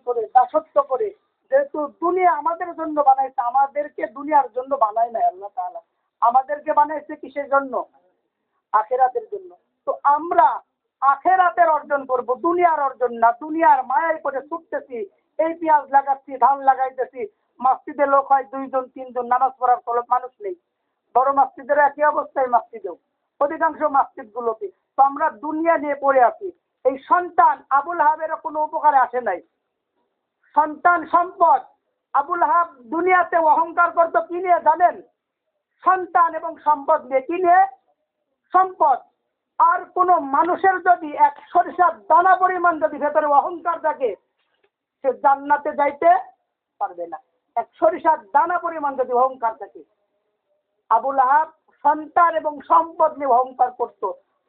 করে, দাসত্ব করে। যেহেতু দুনিয়া আমাদের জন্য বানাইছে, আমাদেরকে দুনিয়ার জন্য বানায় নাই আল্লাহ তাআলা। আমাদেরকে বানাইছে কিসের জন্য? আখিরাতের জন্য। তো আমরা আখিরাতের অর্জন করব, দুনিয়ার অর্জন না। দুনিয়ার মায়ায় করে ছুটতেছি, এই পেঁয়াজ লাগাচ্ছি, ধান লাগাইতেছি। মসজিদে লোক হয় 2 জন 3 জন, নামাজ পড়ার ফলত মানুষ নেই। বড় মসজিদের একই অবস্থায় মসজিদেও, অধিকাংশ মসজিদ গুলোতে। তো আমরা দুনিয়া নিয়ে পড়ে আছি। এই সন্তান আবুল আহাবের কোনো উপকারে আসে নাই। সন্তান সম্পদ। আবুল আহাব দুনিয়াতে অহংকার করতো কি নিয়ে জানেন? সন্তান এবং সম্পদ নিয়ে। কি নিয়ে? সম্পদ। আর কোন মানুষের যদি এক সরিষার দানা পরিমাণ যদি ভেতরে অহংকার থাকে, সে জান্নাতে যাইতে পারবে না। এক সরিষার দানা পরিমাণ যদি অহংকার থাকে। আবুল আহাব সন্তান এবং সম্পদ নিয়ে অহংকার করত।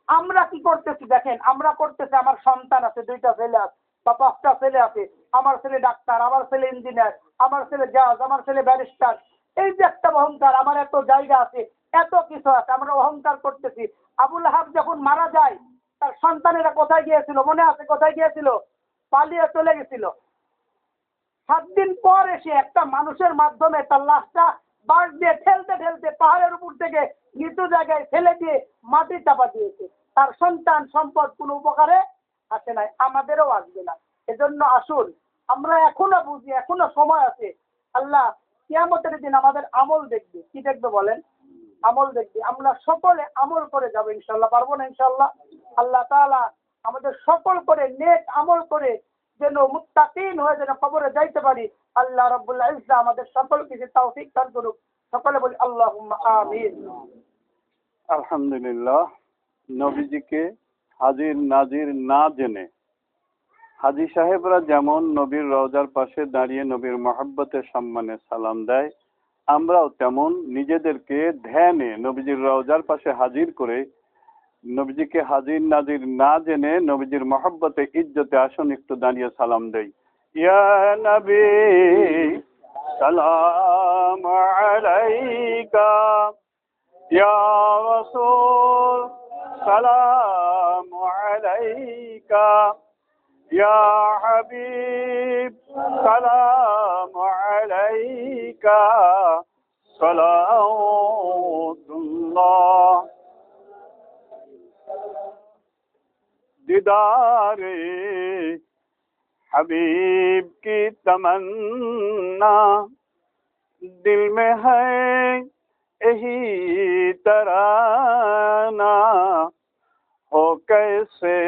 আমরা কি করতেছি দেখেন, আমরা করতেছি আমার সন্তান আছে, 2টা ছেলে আছে বা 5টা ছেলে আছে, আমার ছেলে ডাক্তার, আমার ছেলে ইঞ্জিনিয়ার, আমার ছেলে জাজ, আমার ছেলে ব্যারিস্টার। এই যে একটা অহংকার, আমার এত জায়গা আছে, এত কিছু আছে, আমরা অহংকার করতেছি। আবুল আহাব যখন মারা যায়, তার সন্তানেরা কোথায় গিয়েছিল মনে আছে? কোথায় গিয়েছিল? পালিয়ে চলে গেছিল। 7 দিন পর এসে একটা মানুষের মাধ্যমে তার লাশটা বাঁশ দিয়ে ঠেলতে ঠেলতে পাহাড়ের উপর থেকে নিচু জায়গায় ফেলে দিয়ে মাটি চাপা দিয়েছে। তার সন্তান সম্পদ কোনো উপকারে আসে নাই, আমাদেরও আসবে না। এজন্য আসুন, আমরা এখনো বুঝি, এখনো সময় আছে। আল্লাহ কিয়ামতের দিন আমাদের আমল দেখবে। কি দেখবে বলেন? আমল দেখবে। আমরা সকলে আমল করে যাবো ইনশাল্লাহ। পারবো না ইনশাল্লাহ? আল্লাহ তাআলা আমাদের সকল করে নেক আমল করে যেন মুত্তাকিন হয়ে যেন কবরে যাইতে পারি। আল্লাহ রাব্বুল ইজ্জা আমাদের সকলকে যে তৌফিক দান করুক। সকলে বলি আল্লাহুম্মা আমিন। আলহামদুলিল্লাহ। নবীজিকে হাজির নাজির না জেনে হাজী সাহেবরা যেমন নবীর রওজার পাশে দাঁড়িয়ে নবীর মহব্বতে সম্মানে সালাম দেয়, আমরাও তেমন নিজেদেরকে ধ্যানে নবীজির রওজার পাশে হাজির করে নবীজিকে হাজির নাজির না জেনে নবীজির মহব্বতে ইজ্জতে আসন একটু দাঁড়িয়ে সালাম দেই। ইয়া নবী সালাম আলাইকা, ইয়া রাসূল সালাম আলাইকা, ইয়া হাবিব সালাম আলাইকা, সালাওয়াতুল্লাহ। दीदारे हबीब की तमन्ना दिल में है, यही तराना हो कैसे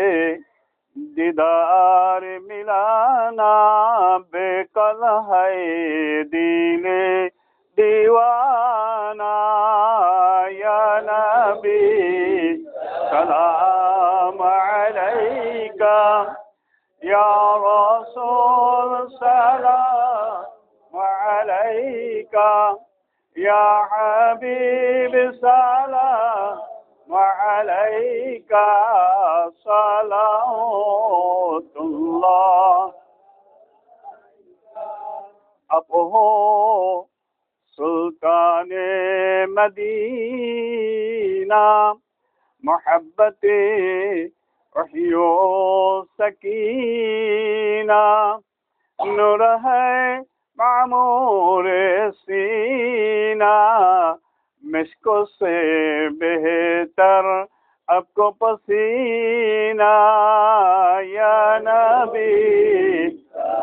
दीदार मिलाना, बेकल है दिले दीवाना। या नबी सलाम अलैका, या रसूल सलाम अलैका, या हबीब सलाम अलैका, सलावतुल्लाह। अब हो सुल्ताने मदीना, मोहब्बते वहियो सकीना, नूर है मामूर सीना, मिस्को से बेहतर आपको पसीना। या नबी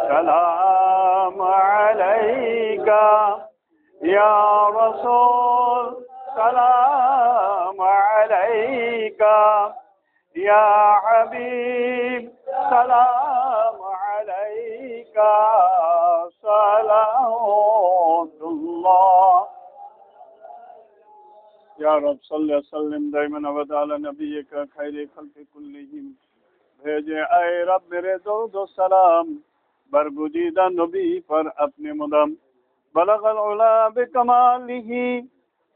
सलाम अलैका, या रसूल सलाम अलैका, या हबीब सलाम अलैका, सलावतुल्लाह। या रब सल्लि वसल्लिम दाइमन अबदा अला नबिय्यिका खैर खल्क़ि कुल्लिहिम। भेजे ऐ रब मेरे दरूद व सलाम बरगुजीदा नबी पर अपने मुदम। बलगल उला बिकमालिही,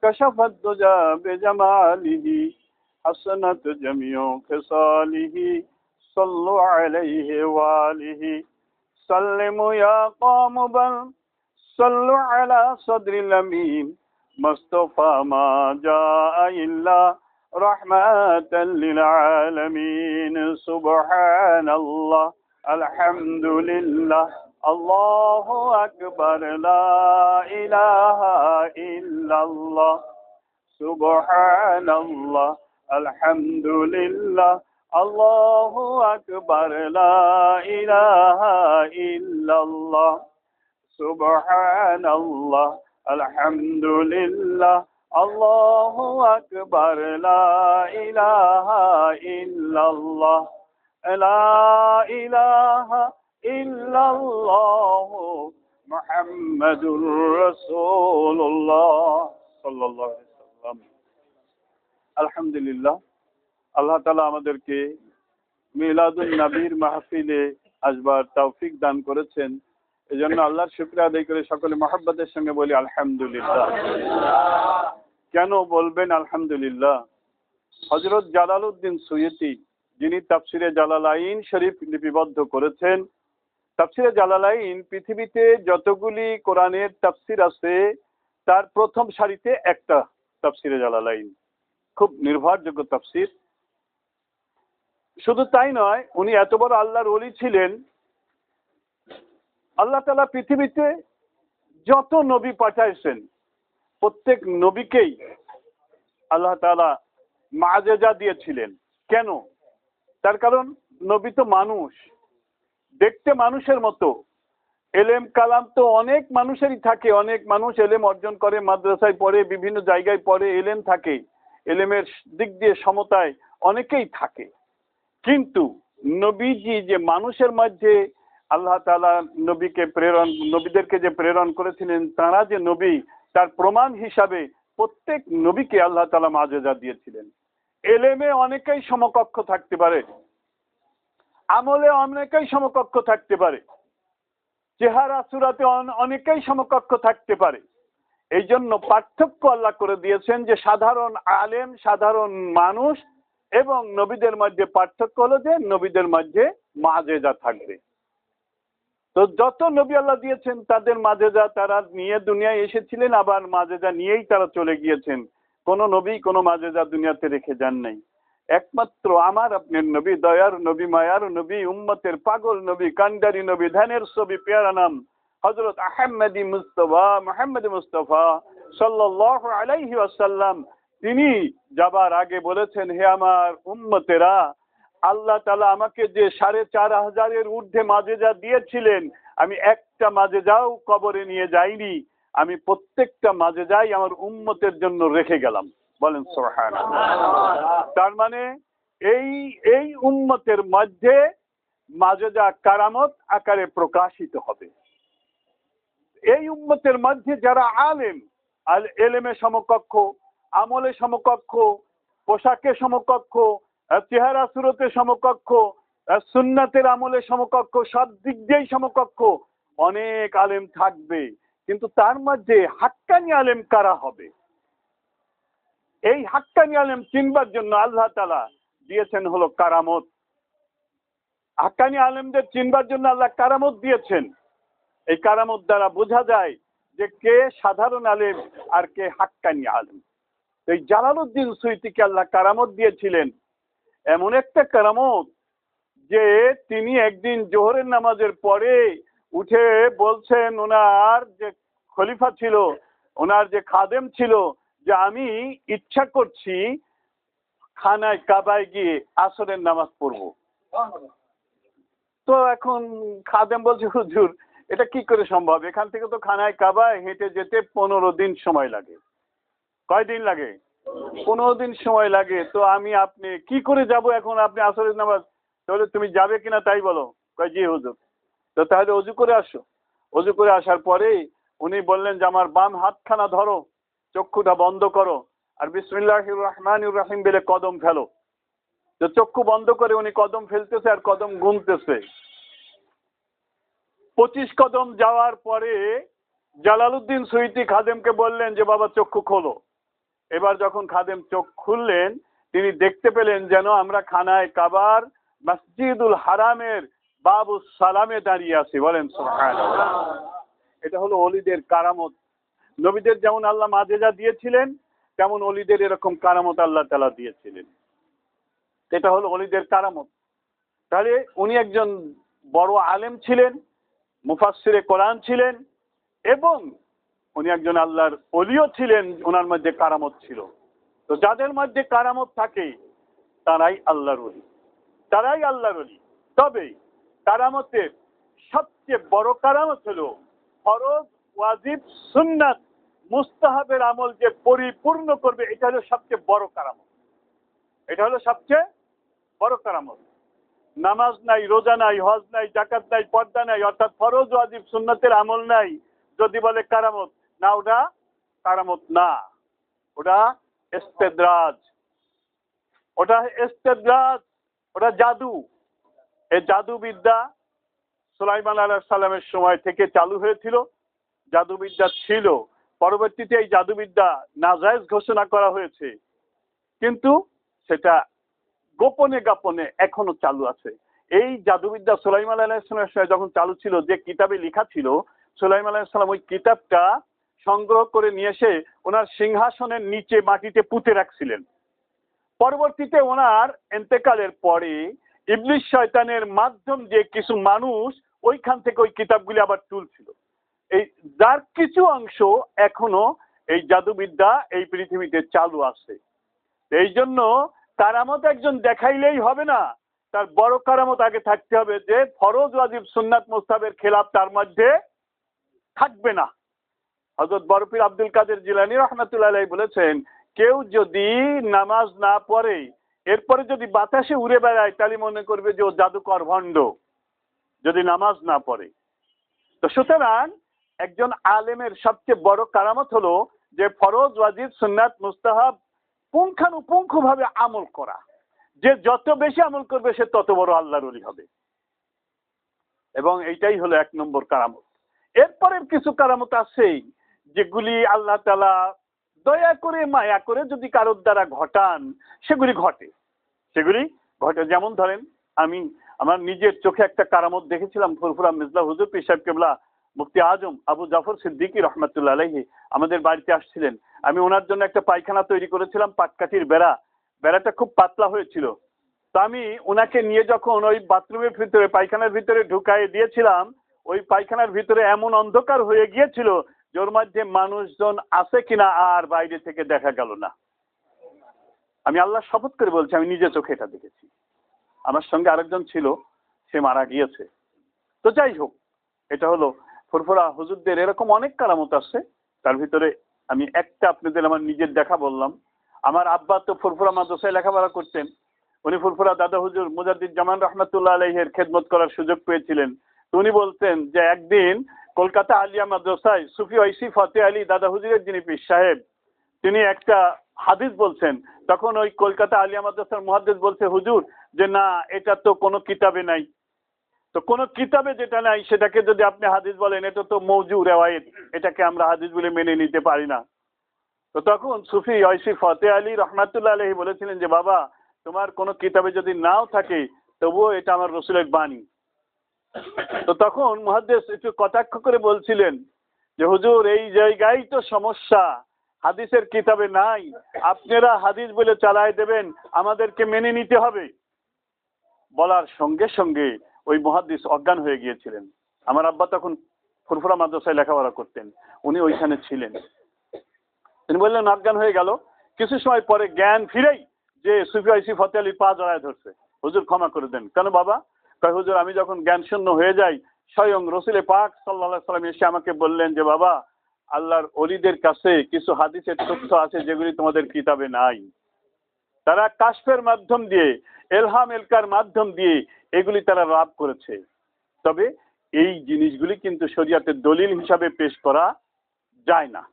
कशफत दुजा बिजमालिही, हसनत जमियो खिसालिही, सल्लु अलैहि वालिही। सल्लिमु या कौम बल सल्लु अला सद्रिल अमीन, मुस्तफा मा जाअ इल्ला रहमतल लिल आलमीन। सुब्हानल्लाह, अल्हम्दुलिल्लाह, আল্লাহু আকবার, লা ইলাহা ইল্লাল্লাহ, সুবহানাল্লাহ, আলহামদুলিল্লাহ, আল্লাহু আকবার, লা ইলাহা ইল্লাল্লাহ, সুবহানাল্লাহ, আলহামদুলিল্লাহ, আল্লাহু আকবার, লা ইলাহা ইল্লাল্লাহ, লা ইলাহা ইল্লাল্লাহু মুহাম্মাদুর রাসূলুল্লাহ সাল্লাল্লাহু আলাইহি ওয়াসাল্লাম। আলহামদুলিল্লাহ, আল্লাহ তাআলা আমাদেরকে মিলাদুন নবীর মাহফিলে আসবার তৌফিক দান করেছেন। এজন্য আল্লাহর শুকরিয়া আদায় করে সকলে মহব্বতের সঙ্গে বলি আলহামদুলিল্লাহ। কেন বলবেন আলহামদুলিল্লাহ? হযরত জালালউদ্দিন সুয়ুতী, যিনি তাফসিরে জালালাইন শরীফ লিপিবদ্ধ করেছেন, তাফসিরে জালালাইন পৃথিবীতে যতগুলি কোরআনের তাফসির আছে তার প্রথম সারিতে একটা তাফসিরে জালালাইন, খুব নির্ভরযোগ্য তাফসির। শুধু তাই নয়, উনি এত বড় আল্লাহর ওলি ছিলেন, আল্লাহ তাআলা পৃথিবীতে যত নবী পাঠাইছেন প্রত্যেক নবীকেই আল্লাহ তাআলা মাযেজা দিয়েছিলেন। কেন? তার কারণ নবী তো মানুষ, দেখতে মানুষের মতো। এলেম কালাম তো অনেক মানুষেরই থাকে, অনেক মানুষ এলেম অর্জন করে, মাদ্রাসায় পড়ে, বিভিন্ন জায়গায় পড়ে, এলেম থাকে, এলেমের দিক দিয়ে সমতায় অনেকেই থাকে। কিন্তু নবীজি যে মানুষের মধ্যে আল্লাহ তাআলা নবীদেরকে যে প্রেরণ করেছিলেন, তারা যে নবী, তার প্রমাণ হিসাবে প্রত্যেক নবীকে আল্লাহ তাআলা মাযেজা দিয়েছিলেন। এলেমে অনেকেই সমকক্ষ থাকতে পারে, আমলে অনেকেই সমকক্ষ থাকতে পারে, চেহারা সুরাতে অনেকেই সমকক্ষ থাকতে পারে। এই জন্য পার্থক্য আল্লাহ করে দিয়েছেন যে সাধারণ আলেম, সাধারণ মানুষ এবং নবীদের মধ্যে পার্থক্য হলো যে নবীদের মধ্যে মাযেজা থাকবে। তো যত নবী আল্লাহ দিয়েছেন তাদের মাযেজা তারা নিয়ে দুনিয়ায় এসেছিলেন, আবার মাযেজা নিয়েই তারা চলে গিয়েছেন। কোন নবী কোনো মাযেজা দুনিয়াতে রেখে যান নাই। একমাত্র আমার আপনার নবী, দয়ার নবী, মায়ার নবী, উম্মতের পাগল নবী, কান্ডারি নবী, ধ্যানের ছবি, পেয়ারা নাম হযরত আহমদী মুস্তাফা, মুহাম্মদ মুস্তাফা সাল্লাল্লাহু আলাইহি ওয়াসাল্লাম, তিনি যাবার আগে বলেছেন, হে আমার উম্মতেরা, আল্লাহ তাআলা আমাকে যে ৪৫০০ ঊর্ধ্বে মাযেজা দিয়েছিলেন, আমি একটা মাযেজাও কবরে নিয়ে যাইনি, আমি প্রত্যেকটা মাযেজাই আমার উম্মতের জন্য রেখে গেলাম। বলেন সুবহানাল্লাহ। তার মানে এই উম্মতের মধ্যে মাযেজা কারামত আকারে প্রকাশিত হবে। এই উম্মতের মধ্যে যারা আলেম, এলেমে সমকক্ষ, আমলে সমকক্ষ, পোশাকে সমকক্ষ, চেহারা সুরতে সমকক্ষ, সুন্নাতের আমলে সমকক্ষ, সব দিক দিয়েই সমকক্ষ অনেক আলেম থাকবে। কিন্তু তার মধ্যে হাক্কানি আলেম কারা হবে? এই হাক্কানি আলেম চিনবার জন্য আল্লাহ তাআলা দিয়েছেন হলো কারামত। হাক্কানি আলেমদের চিনবার জন্য আল্লাহ কারামত দিয়েছেন। এই কারামত দ্বারা বোঝা যায় যে কে সাধারণ আলেম আর কে হাক্কানি আলেম। এই জালালউদ্দিন সুয়ুতীকে আল্লাহ কারামত দিয়েছিলেন, এমন একটা কারামত যে তিনি একদিন জোহরের নামাজের পরে উঠে বলছেন, ওনার যে খলিফা ছিল, ওনার যে খাদেম ছিল, যে আমি ইচ্ছা করছি খানায় কাবায় গিয়ে আসরের নামাজ পড়বো। তো এখন খাদেম বলছে, হুজুর এটা কি করে সম্ভব? এখান থেকে তো খানায় কাবায় হেঁটে যেতে 15 দিন সময় লাগে। কয়দিন লাগে? 15 দিন সময় লাগে। তো আমি আপনি কি করে যাব এখন? আপনি আসরের নামাজ, তাহলে তুমি যাবে কিনা তাই বলো। কয় জি হুজুর। তো তাহলে অজু করে আসো। অজু করে আসার পরে উনি বললেন যে আমার বাম হাতখানা ধরো, চক্ষুটা বন্ধ করো, আর বিসমিল্লাহির রহমানির রহিম বলে কদম ফেলো। তো চক্ষু বন্ধ করে উনি কদম ফেলতেছে আর কদম গুনতেছে। 25 কদম যাওয়ার পরে জালালউদ্দিন সুয়ুতী খাদেমকে বললেন যে বাবা চক্ষু খোলো। এবার যখন খাদেম চোখ খুললেন, তিনি দেখতে পেলেন যেন আমরা খানায় কাবার মসজিদুল হারামের বাবু সালামে দাঁড়িয়ে আছি। বলেন সুবহানাল্লাহ। এটা হলো ওলিদের কারামত। নবীদের যেমন আল্লাহ মাযেজা দিয়েছিলেন, তেমন ওলিদের এরকম কারামত আল্লাহ তাআলা দিয়েছিলেন। এটা হলো ওলিদের কারামত। তাহলে উনি একজন বড় আলেম ছিলেন, মুফাসসিরে কোরআন ছিলেন এবং উনি একজন আল্লাহর ওলিও ছিলেন, ওনার মধ্যে কারামত ছিল। তো যাদের মধ্যে কারামত থাকে তারাই আল্লাহর ওলি, তারাই আল্লাহর ওলি। তবে কারামতের সবচেয়ে বড় কারামত হলো ফরজ, ওয়াজিব, সুন্নাত, মুস্তাহাবের আমল যে পরিপূর্ণ করবে, এটা হলো সবচেয়ে বড় কারামত। এটা হলো সবচেয়ে বড় কারামত। নামাজ নাই, রোজা নাই, হজ নাই, জাকাত নাই, পর্দা নাই, অর্থাৎ ফরজ, ওয়াজিব, সুন্নাতের আমল নাই, যদি বলে কারামত, না ওটা কারামত না, ওটা ইস্তেদরাজ, ওটা ইস্তেদরাজ, ওটা জাদু। এই জাদুবিদ্যা সুলাইমান আলাইহিস সালামের সময় থেকে চালু হয়েছিল। জাদুবিদ্যা ছিল, পরবর্তীতে এই জাদুবিদ্যা নাজায়েজ ঘোষণা করা হয়েছে, কিন্তু সেটা গোপনে গোপনে এখনো চালু আছে। এই জাদুবিদ্যা সুলাইমান আলাইহিস সালামের সময় যখন চালু ছিল, যে কিতাবে লেখা ছিল, সুলাইমান আলাইহিস সালাম ওই কিতাবটা সংগ্রহ করে নিয়ে এসে ওনার সিংহাসনের নিচে মাটিতে পুঁতে রাখছিলেন। পরবর্তীতে ওনার ইন্তেকালের পরে ইবলিস শয়তানের মাধ্যম দিয়ে কিছু মানুষ ওইখান থেকে ওই কিতাবগুলি আবার তুলছিল। এই যার কিছু অংশ এখনো এই জাদুবিদ্যা এই পৃথিবীতে চালু আছে। এই জন্য কারামত একজন দেখাইলেই হবে না, তার বড় কারামত আগে থাকতে হবে যে ফরজ, ওয়াজিব, সুন্নাত, মুস্তাহাবের খেলাফ তার মধ্যে থাকবে না। হযরত বরফির আব্দুল কাদের জিলানী রাহমাতুল্লাহ আলাইহি বলেছেন, কেউ যদি নামাজ না পড়ে এরপরে যদি বাতাসে উড়ে বেড়ায় তাহলে মনে করবে যে ও জাদুকর ভণ্ড, যদি নামাজ না পড়ে। তো সুতরাং একজন আলেমের সবচেয়ে বড় কারামত হলো যে ফরজ, ওয়াজিব, সুন্নাত, মুস্তাহাব পুঙ্খানুপুঙ্খ ভাবে আমল করা। যে যত বেশি আমল করবে সে তত বড় আল্লাহর ওলি হবে, এবং এইটাই হলো 1 নম্বর কারামত। এরপরের কিছু কারামত আছে যেগুলি আল্লাহ তাআলা দয়া করে মায়া করে যদি কারোর দ্বারা ঘটান, সেগুলি ঘটে, সেগুলি ঘটে। যেমন ধরেন, আমি আমার নিজের চোখে একটা কারামত দেখেছিলাম। ফুরফুরা মির্জা হুজুর পীর সাহেব কেবলা মুফতি আজম আবু জাফর সিদ্দিকী রহমাতুল্লাহ আলাইহি আমাদের বাড়িতে আসছিলেন। আমি ওনার জন্য একটা পায়খানা তৈরি করেছিলাম, পাটকাঠির বেড়া। বেড়াটা খুব পাতলা হয়েছিল। তো আমি ওনাকে নিয়ে যখন ওই বাথরুমের ভিতরে, পায়খানার ভিতরে ঢুকাই দিয়েছিলাম, ওই পায়খানার ভিতরে এমন অন্ধকার হয়ে গিয়েছিল যে ওর মধ্যে মানুষজন আছে কিনা আর বাইরে থেকে দেখা গেল না। আমি আল্লাহ শপথ করে বলছি, আমি নিজে চোখে এটা দেখেছি। আমার সঙ্গে আরেকজন ছিল, সে মারা গিয়েছে। তো যাই হোক, এটা হলো ফুরফুরা হুজুরদের এরকম অনেক কারামত আছে। তার ভিতরে আমি একটা আপনাদের আমার নিজের দেখা বললাম। আমার আব্বা তো ফুরফুরা মাদ্রাসায় লেখাপড়া করতেন। উনি ফুরফুরা দাদা হুজুর মুজাদ্দিদ জামান রহমাতুল্লাহ আলাইহির খেদমত করার সুযোগ পেয়েছিলেন। তো উনি বলতেন যে একদিন কলকাতা আলিয়া মাদ্রাসায় সুফি ঐসি ফতে আলী দাদা হুজুরের যিনি পীর সাহেব, তিনি একটা হাদিস বলছেন। তখন ওই কলকাতা আলিয়া মাদ্রাসার মুহাদ্দিস বলছে, হুজুর যে না, এটা তো কোনো কিতাবে নাই। তো কোনো কিতাবে যেটা নাই সেটাকে যদি আপনি হাদিস বলেন, এটা তো মৌজু রেওয়ায়েত, এটাকে আমরা হাদিস বলে মেনে নিতে পারি না। তো তখন সুফি ঐসি ফতে আলী রহমাতুল্লাহ আলাইহি বলেছিলেন যে বাবা, তোমার কোনো কিতাবে যদি নাও থাকে তবুও এটা আমার রসুলের বাণী। তো তখন মুহাদ্দিস একটু কটাক্ষ করে বলছিলেন যে হুজুর, এই জায়গায় তো সমস্যা, হাদিসের কিতাবে নাই, আপনারা হাদিস বলে চালায় দেবেন, আমাদেরকে মেনে নিতে হবে। বলার সঙ্গে সঙ্গে ওই মুহাদ্দিস অজ্ঞান হয়ে গিয়েছিলেন। আমার আব্বা তখন ফুরফুরা মাদ্রাসায় লেখাপড়া করতেন, উনি ওইখানে ছিলেন। তিনি বললেন অজ্ঞান হয়ে গেল। কিছু সময় পরে জ্ঞান ফিরেই যে সুফি ঐসি ফতে আলীর পা জড়ায় ধরছে, হুজুর ক্ষমা করে দেন। কেন বাবা? কয় হুজুর, আমি যখন জ্ঞান শূন্য হয়ে যাই, স্বয়ং রসুলে পাক সাল্লাল্লাহু আলাইহি সাল্লাম এসে আমাকে বললেন যে বাবা, আল্লাহর ওলিদের কাছে কিছু হাদিসের তথ্য আছে যেগুলি তোমাদের কিতাবে নাই। তারা কাশফের মাধ্যম দিয়ে, এলহাম এলকার মাধ্যম দিয়ে এগুলি তারা লাভ করেছে। তবে এই জিনিসগুলি কিন্তু শরীয়তের দলিল হিসাবে পেশ করা যায় না।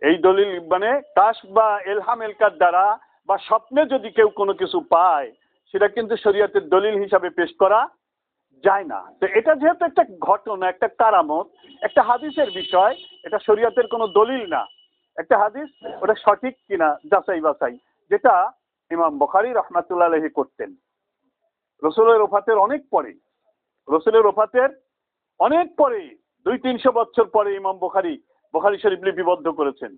এই দলিল মানে কাশফ বা এলহাম এলকার দ্বারা বা স্বপ্নে যদি কেউ কোনো কিছু পায়, সেটা কিন্তু শরীয়তের দলিল হিসাবে পেশ করা যায় না। তো এটা যেহেতু একটা ঘটনা, একটা কারামত, একটা হাদিসের বিষয়, এটা শরীয়তের কোনো দলিল না। একটা হাদিস ওটা সঠিক কিনা যাচাই বাছাই, যেটা ইমাম বুখারী রাহমাতুল্লাহ আলাইহি করতেন রসুলের ওফাতের অনেক পরে। রসুলের ওফাতের অনেক পরে, 200-300 বছর পরে ইমাম বুখারী শরীফ লিপিবদ্ধ করেছেন।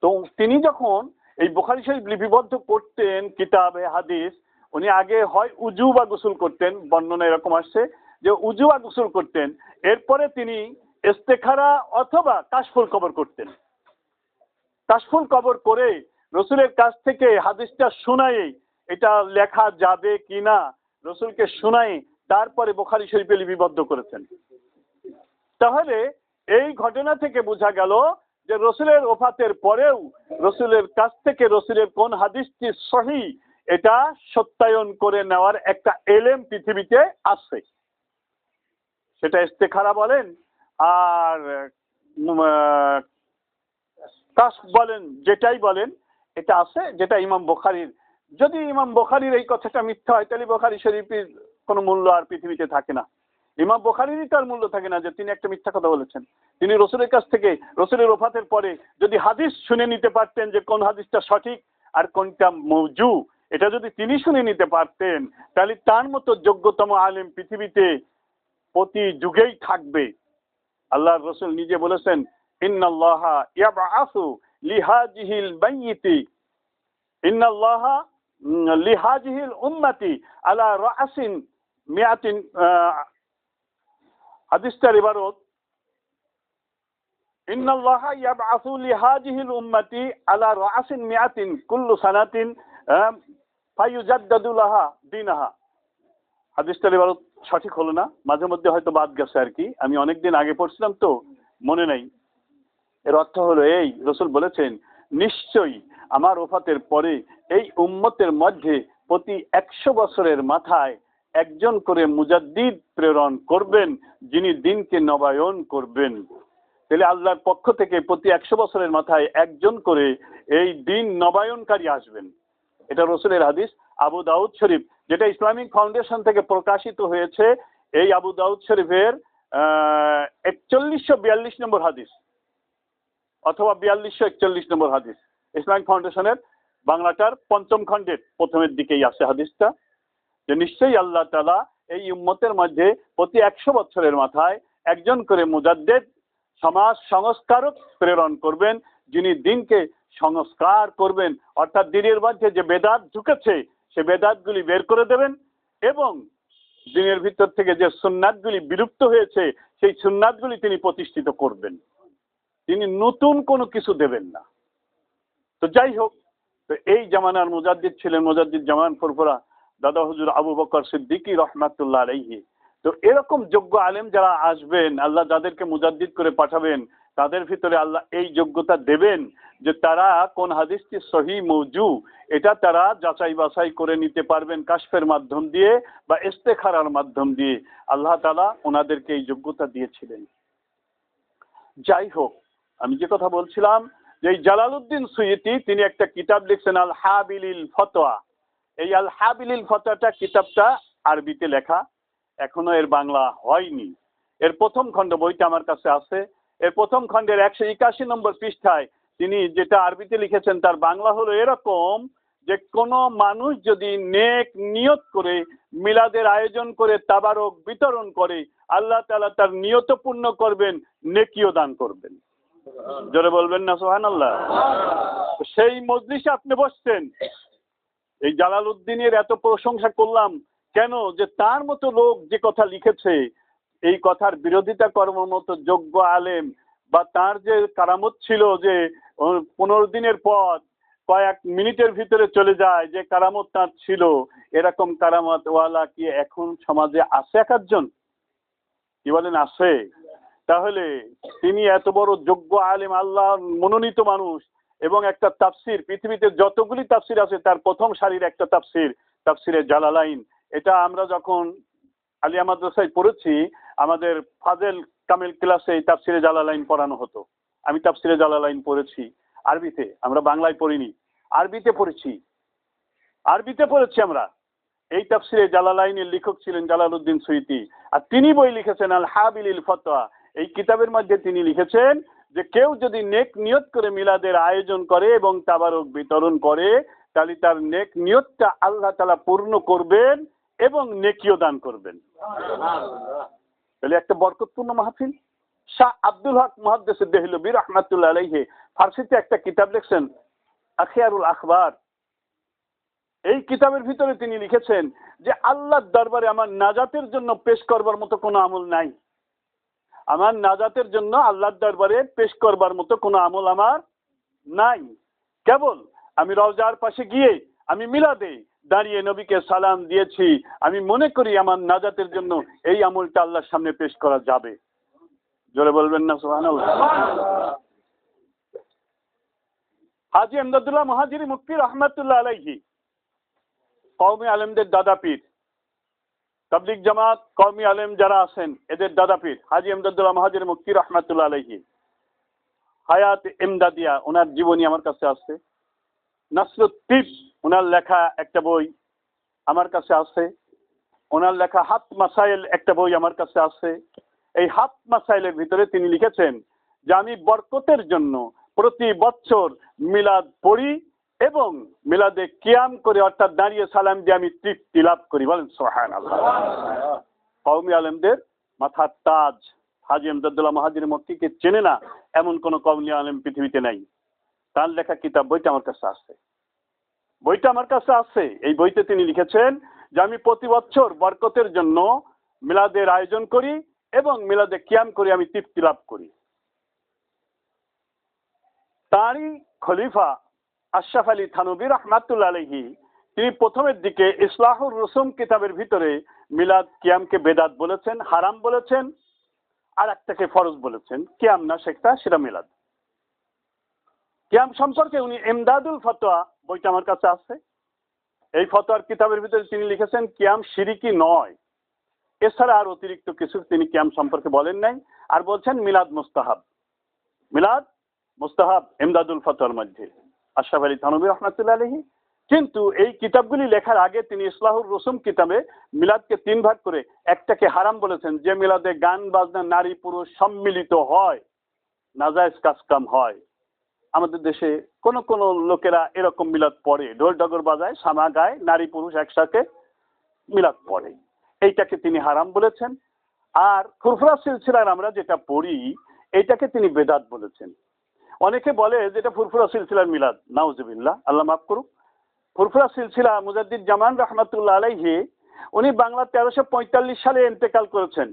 তো তিনি যখন এই বুখারী শরীফ লিপিবদ্ধ করতেন কিতাবে হাদিস, উনি আগে হয় উজু বা গোসল করতেন, বর্ণনা এরকম আসছে, যে উজুয়া গোসল করতেন, এরপরে তিনি ইস্তেখারা অথবা কাশফুল কবর করতেন। কাশফুল কবর করে রসুলের কাছ থেকে হাদিসটা শোনাই এটা লেখা যাবে কিনা রসুলকে শোনাই তারপরে বুখারী শরীফে লিপিবদ্ধ করেছেন। তাহলে এই ঘটনা থেকে বোঝা গেল যে রসুলের ওফাতের পরেও রসুলের কাছ থেকে রসুলের কোন হাদিসটি সহি এটা সত্যায়ন করে নেওয়ার একটা এলেম পৃথিবীতে আছে। সেটা ইস্তেখারা বলেন আর কাশ বলেন, যেটাই বলেন এটা আছে, যেটা ইমাম বুখারীর। যদি ইমাম বুখারীর এই কথাটা মিথ্যা হয় তাহলে বুখারী শরীফের কোনো মূল্য আর পৃথিবীতে থাকে না। ইমাম বুখারীরই তার মূল্য থাকে না যে তিনি একটা মিথ্যা কথা বলেছেন। তিনি রসুলের কাছ থেকে রসুলের ওফাতের পরে যদি হাদিস শুনে নিতে পারতেন যে কোন হাদিসটা সঠিক আর কোনটা মওজু, এটা যদি তিনি শুনে নিতে পারতেন তাহলে তার মতো যোগ্যতম আলেম পৃথিবীতে প্রতি যুগেই থাকবে। আল্লাহর রসুল নিজে বলেছেন, ইন্নাল্লাহা ইয়াবআসু লিহাজিহিল মাইয়িতি ইন্নাল্লাহা লিহাজিহিল উম্মতি আলা রাসিন মিয়াতিন, হাদিসটার ইবারত ইন্নাল্লাহা ইয়াবআসু লিহাজিহিল উম্মতি আলা রাসিন মিয়াতিন কুল্লু সানাতিন ফায়ুজাদ্দাদু লাহা দীনাহা। হাদিসটার ইবারত সঠিক হলো না, মাঝে মধ্যে হয়তো বাদ গেছে আর কি, আমি অনেকদিন আগে পড়ছিলাম তো মনে নাই। এর অর্থ হলো এই, রসুল বলেছেন নিশ্চয়ই আমার ওফাতের পরে এই উম্মতের মধ্যে প্রতি 100 বছরের মাথায় একজন করে মুজাদ্দিদ প্রেরণ করবেন যিনি দিনকে নবায়ন করবেন। তাহলে আল্লাহর পক্ষ থেকে প্রতি 100 বছরের মাথায় একজন করে এই দিন নবায়নকারী আসবেন। এটা রসুলের হাদিস, আবু দাউদ শরীফ, যেটা ইসলামিক ফাউন্ডেশন থেকে প্রকাশিত হয়েছে। এই আবু দাউদ শরীফের 4142 নম্বর হাদিস অথবা 4241 নম্বর হাদিস, ইসলামিক ফাউন্ডেশনের বাংলাটার 5ম খণ্ডের প্রথমের দিকেই আছে হাদিসটা, যে নিশ্চয়ই আল্লাহ তাআলা এই উম্মতের মধ্যে প্রতি 100 বছরের মাথায় একজন করে মুজাদ্দিদ সমাজ সংস্কারক প্রেরণ করবেন যিনি দিনকে সংস্কার করবেন, অর্থাৎ দিনের মধ্যে যে বেদাত ঢুকেছে সে বেদাতগুলি বের করে দেবেন এবং দিনের ভিতর থেকে যে সুন্নাতগুলি বিলুপ্ত হয়েছে সেই সুন্নাতগুলি তিনি প্রতিষ্ঠিত করবেন। তিনি নতুন কোনো কিছু দেবেন না। তো যাই হোক, তো এই জামানার মুজাদ্দিদ ছিলেন মুজাদ্দিদ জামান ফুরফুরা দাদা হুজুর আবু বকর সিদ্দিকী রহমাতুল্লাহ আলাইহি। তো এরকম যোগ্য আলেম যারা আসবেন, আল্লাহ যাদেরকে মুজাদ্দিদ করে পাঠাবেন তাদের ভিতরে আল্লাহ এই যোগ্যতা দেবেন যে তারা কোন হাদিসটি সহি মওজু এটা তারা যাচাই বাছাই করে নিতে পারবেন কাশফের মাধ্যম দিয়ে বা ইস্তেখারার মাধ্যম দিয়ে। আল্লাহ তাআলা ওনাদেরকে এই যোগ্যতা দিয়েছিলেন। যাই হোক, আমি যে কথা বলছিলাম যে জালালউদ্দিন সুয়ুতী তিনি একটা কিতাব লিখছেন আল হাবিলিল ফতোয়া। এই আল হাবিলিল ফতোয়াটা কিতাবটা আরবিতে লেখা, এখনো এর বাংলা হয়নি। এর প্রথম খণ্ড বইটা আমার কাছে আছে। এর প্রথম খণ্ডের 181 নম্বর পৃষ্ঠায় তিনি যেটা আরবিতে লিখেছেন তার বাংলা হলো এরকম যে কোনো মানুষ যদি নেক নিয়ত করে মিলাদের আয়োজন করে তাবারক বিতরণ করে আল্লাহ তাআলা তার নিয়ত পূর্ণ করবেন, নেকিও দান করবেন। জোরে বলবেন না সুবহানাল্লাহ। সেই মজলিসে আপনি বসছেন, এই জালালউদ্দিনের এত প্রশংসা করলাম কেন, যে তার মতো লোক যে কথা লিখেছে এই কথার বিরোধিতা করার মতো যোগ্য আলেম বা তার যে কারামত ছিল যে 15 দিনের পর কয়েক মিনিটের ভিতরে চলে যায়, যে কারামত তার ছিল, এরকম কারামত ওয়ালা কি এখন সমাজে আছে একজন? কি বলেন আছে? তাহলে তিনি এত বড় যোগ্য আলেম, আল্লাহ মনোনীত মানুষ এবং একটা তাফসির, পৃথিবীতে যতগুলি তাফসির আছে তার প্রথম সারির একটা তাফসির, তাফসিরে জালালাইন। এটা আমরা যখন আলিয়া মাদ্রাসায় পড়েছি আমাদের ফাজেল কামিল ক্লাসে এই তাফসিরে জালালাইন পড়ানো হতো। আমি তাফসিরে জালালাইন পড়েছি আরবিতে, আমরা বাংলায় পড়িনি, আরবিতে পড়েছি, আরবিতে পড়েছি আমরা। এই তাফসিরে জালালাইনের লেখক ছিলেন জালালউদ্দিন সুয়ুতী, আর তিনি বই লিখেছেন আল হাবিলিল ফতোয়া। এই কিতাবের মধ্যে তিনি লিখেছেন যে কেউ যদি নেক নিয়ত করে মিলাদের আয়োজন করে এবং তাবারক বিতরণ করে তাহলে তার নেক নিয়তটা আল্লাহ তাআলা পূর্ণ করবেন এবং নেকিও দান করবেন। তাহলে একটা বরকতপূর্ণ মাহফিল। শাহ আব্দুল হক মুহাদ্দিস দেহলভী রাহমাতুল্লাহ আলাইহি ফারসিতে একটা কিতাব লিখছেন আখিয়ারুল আখবার। এই কিতাবের ভিতরে তিনি লিখেছেন যে আল্লাহর দরবারে আমার নাজাতের জন্য পেশ করবার মতো কোনো আমল নাই। আমার নাজাতের জন্য আল্লাহর দরবারে পেশ করবার মতো কোনো আমল আমার নাই। কেবল আমি রওজার পাশে গিয়ে আমি মিলাদে দাঁড়িয়ে নবীকে সালাম দিয়েছি, আমি মনে করি আমার নাজাতের জন্য এই আমলটা আল্লাহর সামনে পেশ করা যাবে। জোরে বলবেন না সুবহানাল্লাহ। হাজী এমদাদুল্লাহ মুহাজিরি মুফতি রহমাতুল্লাহ আলাইহি কওমি আলেমদের দাদা পীর, তাবলীগ জামাত কওমি আলেম যারা আছেন এদের দাদা পীর হাজী এমদাদুল্লাহ মুহাজিরি মুফতি রহমাতুল্লাহ আলাইহি হায়াত এমদাদিয়া, ওনার জীবনী আমার কাছে আছে। নাসরুত্তিব ওনার লেখা একটা বই আমার কাছে আছে। ওনার লেখা হাত মাসাইল একটা বই আমার কাছে আছে। এই হাত মাসাইলের ভিতরে তিনি লিখেছেন যে আমি বরকতের জন্য প্রতি বছর মিলাদ পড়ি এবং মিলাদে কিয়াম করে অর্থাৎ দাঁড়িয়ে সালাম দিয়ে আমি তৃপ্তি লাভ করি। বলেন সুবহানাল্লাহ। কওমি আলেমদের মাথার তাজ হাজী এমদাদুল্লাহ মুহাজিরি মক্কিকে চেনে না এমন কোন কওমি আলেম পৃথিবীতে নাই। তার লেখা কিতাব বইটা আমার কাছে আছে। বইটা আমার কাছে আছে। এই বইতে তিনি লিখেছেন যে আমি প্রতি বছর বরকতের জন্য মিলাদের আয়োজন করি এবং মিলাদে কিয়াম করে আমি তৃপ্তি লাভ করি। তারই খলিফা আশরাফ আলী থানভী রাহমাতুল্লাহ আলাইহি তিনি প্রথমের দিকে ইসলাহুর রুসুম কিতাবের ভিতরে মিলাদ কিয়ামকে বেদাত বলেছেন, হারাম বলেছেন, আর একটাকে ফরজ বলেছেন। কিয়াম না সেটা মিলাদ। কিয়াম সম্পর্কে উনি ইমদাদুল ফতোয়া বইটা আমার কাছে আছে। এই ফতোয়ার কিতাবের ভিতরে তিনি লিখেছেন কিয়াম শিরিকি নয়। এছাড়া আর অতিরিক্ত কিছু তিনি কিয়াম সম্পর্কে বলেন নাই। আর বলছেন মিলাদ মুস্তাহাব। মিলাদ মুস্তাহাব ইমদাদুল ফতোয়ার মধ্যে আশরাফ আলী থানভী রাহমাতুল্লাহ আলাইহি। কিন্তু এই কিতাবগুলি লেখার আগে তিনি ইসলাহুর রুসুম কিতাবে মিলাদকে 3 ভাগ করে একটাকে হারাম বলেছেন, যে মিলাদে গান বাজনা নারী পুরুষ সম্মিলিত হয়, নাজায়েজ কাজ কাম হয়। আমাদের দেশে কোন কোন লোকেরা এরকম মিলাদ পড়ে, ঢোল ডগর বাজায়, সামা গায়, নারী পুরুষ একসাথে মিলাদ পড়ে। এইটাকে তিনি হারাম বলেছেন। আর ফুরফুরা সিলসিলার আমরা যেটা পড়ি এইটাকে তিনি বেদাত বলেছেন। অনেকে বলে যে এটা ফুরফুরা সিলসিলার মিলাদ। নাউজুবিল্লাহ, আল্লাহ মাফ করুক। ফুরফুরা সিলসিলা মুজাদ্দিদ জামান রাহমাতুল্লাহ আলাইহি উনি বাংলা 1345 সালে ইন্তেকাল করেছেন।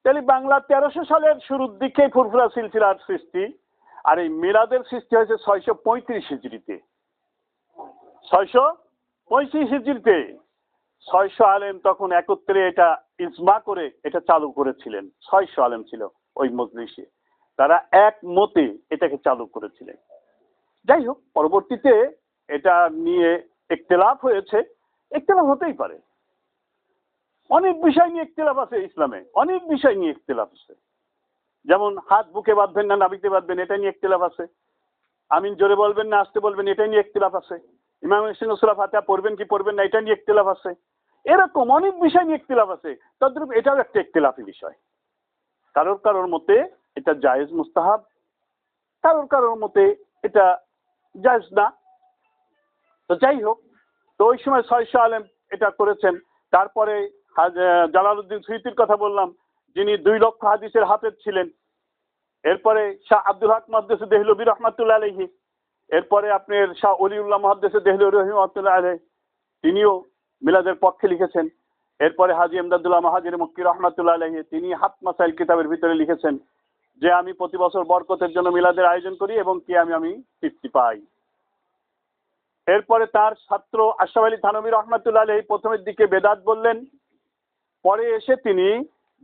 তাহলে বাংলা 1300 সালের শুরুর দিকে ফুরফুরা সিলসিলার সৃষ্টি, আর এই মিলাদের সৃষ্টি হয়েছে 635 হিজরিতে। 635 হিজরিতে 600 আলেম তখন একত্রে এটা ইজমা করে এটা চালু করেছিলেন। 600 আলেম ছিল ওই মজলিসে, তারা এক মতে এটাকে চালু করেছিলেন। যাই হোক, পরবর্তীতে এটা নিয়ে ইখতিলাফ হয়েছে। ইখতিলাফ হতেই পারে, অনেক বিষয় নিয়ে ইখতিলাফ আছে ইসলামে, অনেক বিষয় নিয়ে ইখতিলাফ আছে। যেমন হাত বুকে বাঁধবেন না নাভিতে বাঁধবেন এটা নিয়ে ইখতিলাফ আছে। আমিন জোরে বলবেন না আস্তে বলবেন এটা নিয়ে ইখতিলাফ আছে। ইমাম হোসেন সূরা ফাতিহা পড়বেন কি পড়বেন না এটা নিয়ে ইখতিলাফ আছে। এরকম অনেক বিষয় নিয়ে ইখতিলাফ আছে। তদ্রূপ এটাও একটা ইখতিলাফি বিষয়। কারোর কারোর মতে এটা জায়েজ মুস্তাহাব, কারোর কারোর মতে এটা জায়েজ না। তো যাই হোক, তো ওই সময় 600 আলেম এটা করেছেন। তারপরে জালালউদ্দিন সুয়ুতির কথা বললাম, যিনি 2 লক্ষ হাদিসের হাফেজ ছিলেন। এরপরে শাহ আব্দুল হক মুহাদ্দিস দেহলভী রাহমাতুল্লাহ আলাইহি। এরপরে আপনার শাহ ওলিউল্লাহ মুহাদ্দিস দেহলভী রাহমাতুল্লাহ আলাইহি, তিনিও মিলাদের পক্ষে লিখেছেন। এরপরে হাজী এমদাদুল্লাহ মুহাজিরি মক্কি রাহমাতুল্লাহ আলাইহি তিনি হাত মাসাইল কিতাবের ভিতরে লিখেছেন যে আমি প্রতি বছর বরকতের জন্য মিলাদের আয়োজন করি এবং কি আমি তৃপ্তি পাই। এরপরে তার ছাত্র আশরাফ আলী থানভী রাহমাতুল্লাহ আলাইহি প্রথমের দিকে বেদাত বললেন, পরে এসে তিনি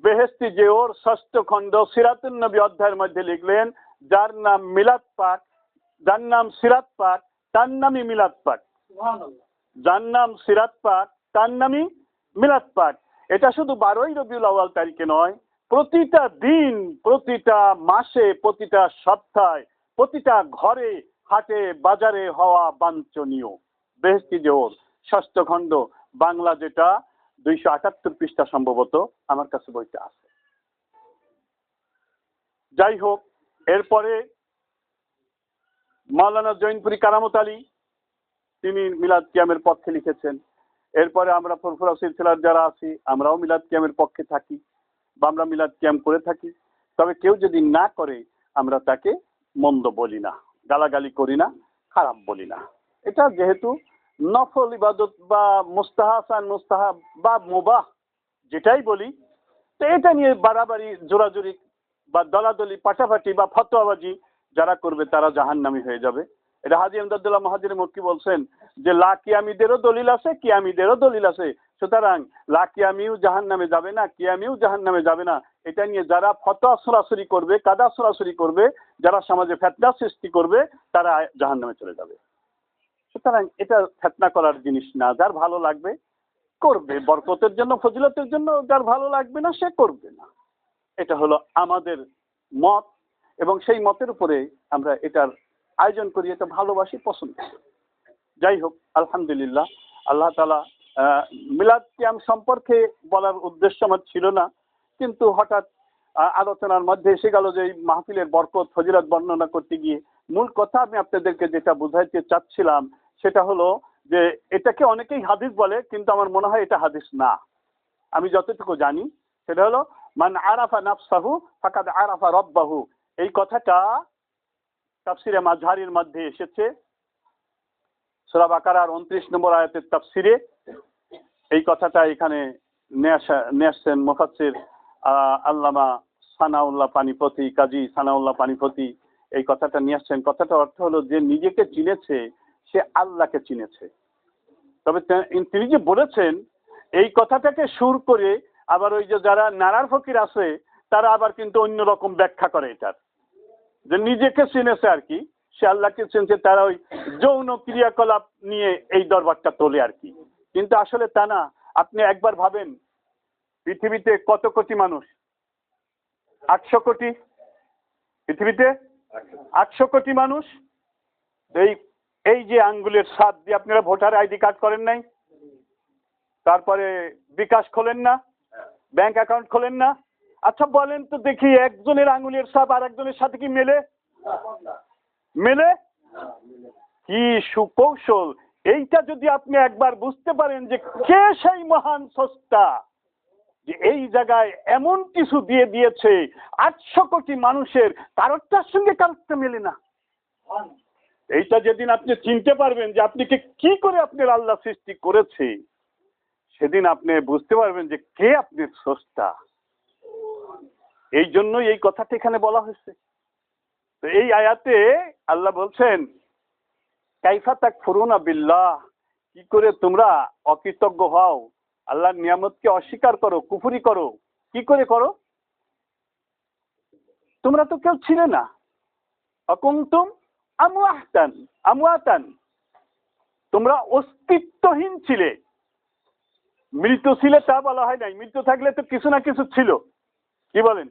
বেহেশতি জেওর 6ষ্ঠ খণ্ড সিরাতুন নবী অধ্যায়ের মধ্যে লিখলেন যার নাম মিলাদ পাক, যার নাম সিরাত পাক তার নামই মিলাদ পাক। যার নাম সিরাত পাক তার নামই মিলাদ পাক। এটা শুধু 12ই রবিউল আউয়াল তারিখে নয়, প্রতিটা দিন, প্রতিটা মাসে, প্রতিটা সপ্তাহে, প্রতিটা ঘরে, হাটে, বাজারে হওয়া বাঞ্ছনীয়। বেহেশতি জেওর 6ষ্ঠ খণ্ড, বাংলা যেটা 278 পৃষ্ঠা সম্ভবত, আমার কাছে বইটা আছে। যাই হোক, এরপরে মাওলানা জৈনপুরী কারামত আলী তিনি মিলাদ কিয়ামের পক্ষে লিখেছেন। এরপরে আমরা ফুরফুরা সিলসিলার যারা আছি আমরাও মিলাদ কিয়ামের পক্ষে থাকি বা আমরা মিলাদ কিয়াম করে থাকি। তবে কেউ যদি না করে আমরা তাকে মন্দ বলি না, গালাগালি করি না, খারাপ বলি না। এটা যেহেতু নফল ইবাদত বা মুস্তাহাসান মুস্তাহাব বা মুবাহ যেটাই বলি, তো এটা নিয়ে বাড়াবাড়ি জোরাজুরি বা দলাদলি পাটাপাটি বা ফতোয়াবাজি যারা করবে তারা জাহান্নামী হয়ে যাবে। এটা হাজী ইমদাদুল্লাহ মুহাজির মক্কি বলছেন যে লা কিয়ামিদেরও দলিল আছে, কিয়ামিদেরও দলিল আছে, সুতরাং লা কিয়ামিও জাহান্নামে যাবে না, কিয়ামিও জাহান্নামে যাবে না। এটা নিয়ে যারা ফতোয়া সরাসরি করবে, কাদা সরাসরি করবে, যারা সমাজে ফিতনা সৃষ্টি করবে, তারা জাহান্নামে চলে যাবে। সুতরাং এটা ফিতনা করার জিনিস না, যার ভালো লাগবে করবে, বরকতের জন্য ফজিলতের জন্য, যার ভালো লাগবে না সে করবে না। এটা হলো আমাদের মত এবং সেই মতের উপরে আমরা এটার আয়োজন করি, এটা ভালোবাসি, পছন্দ করি। যাই হোক, আলহামদুলিল্লাহ, আল্লাহ তাআলা মিলাদ কিয়াম সম্পর্কে বলার উদ্দেশ্য আমার ছিল না, কিন্তু হঠাৎ আলোচনার মধ্যে এসে গেল যে এই মাহফিলের বরকত ফজিলত বর্ণনা করতে গিয়ে মূল কথা আমি আপনাদেরকে যেটা বুঝাইতে চাচ্ছিলাম সেটা হলো যে এটাকে অনেকেই হাদিস বলে, কিন্তু আমার মনে হয় এটা হাদিস না। আমি যতটুকু জানি সেটা হলো মান আরাফা নাফসাহু ফাকাদ আরাফা রাব্বাহু। এই কথাটা তাফসিরে মাযহারির মধ্যে এসেছে, সূরা বাকারার 29 নম্বর আয়াতের তাফসিরে এই কথাটা এখানে নিয়ে আসছেন মুফাসসির আল্লামা সানাউল্লাহ পানিপতি, কাজী সানাউল্লাহ পানিপতি এই কথাটা নিয়ে আসছেন। কথাটার অর্থ হলো যে নিজেকে চিনেছে সে আল্লাহকে চিনেছে। তবে তিনি যে বলেছেন এই কথাটাকে সুর করে আবার ওই যে যারা নারার ফকির আছে তারা আবার কিন্তু অন্যরকম ব্যাখ্যা করে এটার, যে নিজেকে চিনেছে আর কি, সে আল্লাহকে চিনছে, তারা ওই যৌন ক্রিয়াকলাপ নিয়ে এই দরবারটা তোলে আর কি। কিন্তু আসলে তা না। আপনি একবার ভাবেন পৃথিবীতে কত কোটি মানুষ? 800 কোটি। পৃথিবীতে 800 কোটি মানুষ। এই যে আঙ্গুলের ছাপ দিয়ে আপনারা ভোটার আইডি কার্ড করেন নাই, তারপরে বিকাশ খোলেন না, ব্যাংক অ্যাকাউন্ট খোলেন না, আচ্ছা বলেন তো দেখি একজনের আঙ্গুলের ছাপ আর একজনের সাথে কি মেলে? মেলে? কি সুকৌশল! এইটা যদি আপনি একবার বুঝতে পারেন যে কে সেই মহান স্রষ্টা যে এই জায়গায় এমন কিছু দিয়ে দিয়েছে 800 কোটি মানুষের কারোরটার সঙ্গে কারোরটা মেলে না, এইটা যেদিন আপনি চিনতে পারবেন যে আপনি কি করে আপনার আল্লাহ সৃষ্টি করেছে, সেদিন আপনি বুঝতে পারবেন যে কে আপনার স্রষ্টা। এই জন্যই এই কথাটা এখানে বলা হয়েছে। তো এই আয়াতে আল্লাহ বলছেন কাইফা তাকফুরুনা বিল্লাহ, কি করে তোমরা অকৃতজ্ঞ হও, আল্লাহর নিয়ামতকে অস্বীকার করো, কুফরি করো। কি করে করো? তোমরা তো কেউ ছিলে না। অকুনতুম আমওয়াতান, তোমরা অস্তিত্বহীন ছিলে। মৃত ছিলে তা বলা হয় নাই, মৃত থাকলে তো কিছু না কিছু ছিল। কি বলেন?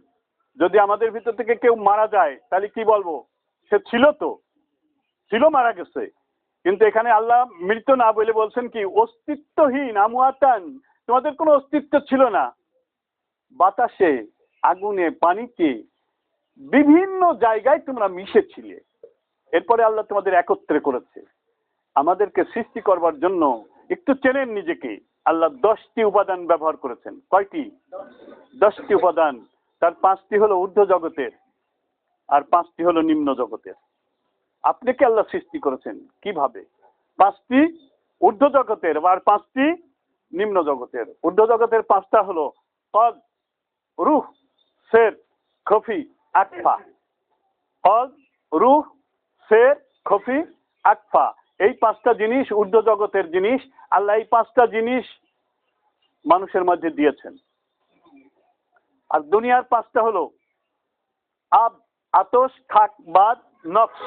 যদি আমাদের ভিতর থেকে কেউ মারা যায় তাহলে কি বলবো? সে ছিল, তো ছিল, মারা গেছে। কিন্তু এখানে আল্লাহ মৃত না বলে বলছেন কি অস্তিত্বহীন, আমওয়াতান, তোমাদের কোনো অস্তিত্ব ছিল না। বাতাসে, আগুনে, পানিতে, বিভিন্ন জায়গায় তোমরা মিশেছিলে। এরপরে আল্লাহ তোমাদের একত্রে করেছে। আমাদেরকে সৃষ্টি করবার জন্য একটু চেনেন নিজেকে, আল্লাহ 10টি উপাদান ব্যবহার করেছেন। কয়টি? 10টি উপাদান। তার 5টি হলো ঊর্ধ্ব জগতের আর 5টি হলো নিম্ন জগতের। আপনাকে আল্লাহ সৃষ্টি করেছেন কিভাবে? 5টি ঊর্ধ্ব জগতের আর 5টি নিম্ন জগতের। ঊর্ধ্ব জগতের 5টা হলো কদ, রূহ, শের, খফি, আকফা। কদ, রূহ, শের, খফি, আকফা, এই 5টা জিনিস ঊর্ধ্ব জগতের জিনিস। আল্লাহ এই 5টা জিনিস মানুষের মধ্যে দিয়েছেন। আর দুনিয়ার 5টা হলো আব, আতশ, খাক, বাদ, নফস।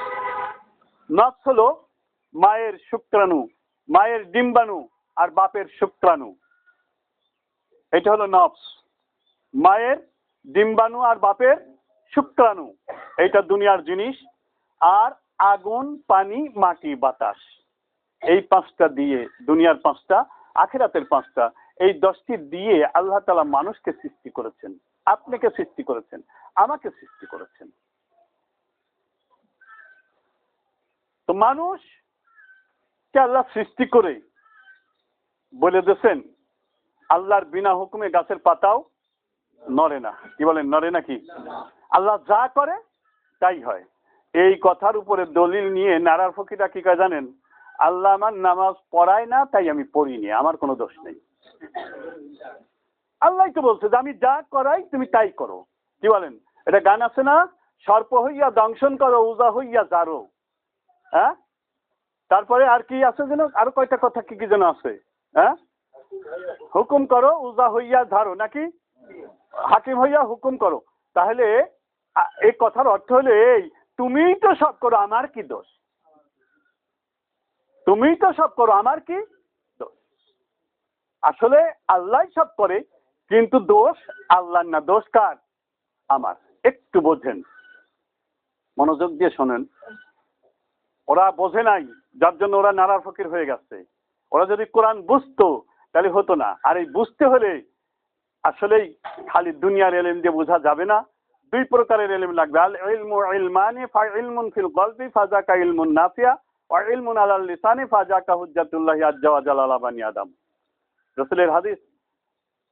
নফস হলো মায়ের শুক্রাণু, মায়ের ডিম্বাণু আর বাপের শুক্রাণু। এটা হলো নফস, মায়ের ডিম্বাণু আর বাপের শুক্রাণু। এইটা দুনিয়ার জিনিস। আর আগুন, পানি, মাটি, বাতাস, এই 5টা দিয়ে দুনিয়ার 5টা, আখিরাতের 5টা, এই 10টি দিয়ে আল্লাহ তাআলা মানুষকে সৃষ্টি করেছেন, আপনাকে সৃষ্টি করেছেন, আমাকে সৃষ্টি করেছেন। তো মানুষকে আল্লাহ সৃষ্টি করে বলে দিয়েছেন আল্লাহর বিনা হুকুমে গাছের পাতাও নড়ে না। কি বলেন, নড়ে নাকি? আল্লাহ যা করে তাই হয়। এই কথার উপরে দলিল নিয়ে নারার ফকিরা কি কয় জানেন? আল্লাহ আমার নামাজ পড়ায় না, তাই আমি পড়িনি, আমার কোনো দোষ নেই। আল্লাহ তো বলছে যে আমি যা করাই তুমি তাই করো। কি বলেন? এটা গান আছে না, সর্প হইয়া দংশন করো, উজা হইয়া জারো। হ্যাঁ, তারপরে আর কি আছে যেন, আরো কয়টা কথা কি কি যেন আছে। হ্যাঁ, হুকুম করো উজা হইয়া ধারো, নাকি হাকিম হইয়া হুকুম করো। তাহলে এই কথার অর্থ হলো এই, তুমিই তো সব করো, আমার কি দোষ? তুমিই তো সব করো, আমার কি দোষ? আসলে আল্লাহ সব করে, কিন্তু দোষ আল্লাহর না, দোষ কার? আমার। একটু বোঝেন, মনোযোগ দিয়ে শোনেন। ওরা বোঝে নাই, যার জন্য ওরা নারার ফকির হয়ে গেছে। ওরা যদি কোরআন বুঝতো তাহলে হতো না। আর এই বুঝতে হলে আসলেই খালি দুনিয়ার এলেম দিয়ে বোঝা যাবে না, দুই প্রকারের এলেম লাগবে। আল ইলমু ইলমানি, ফাইলমুন ফিল কলবি ফাজাকা ইলমুন নাফিয়া, ওয়া ইলমুন আলাল লিসানি ফাজাকা হুজ্জাতুল্লাহি আজ্জা ওয়া জাল্লা আলা বানি আদম। রাসূলের হাদিস।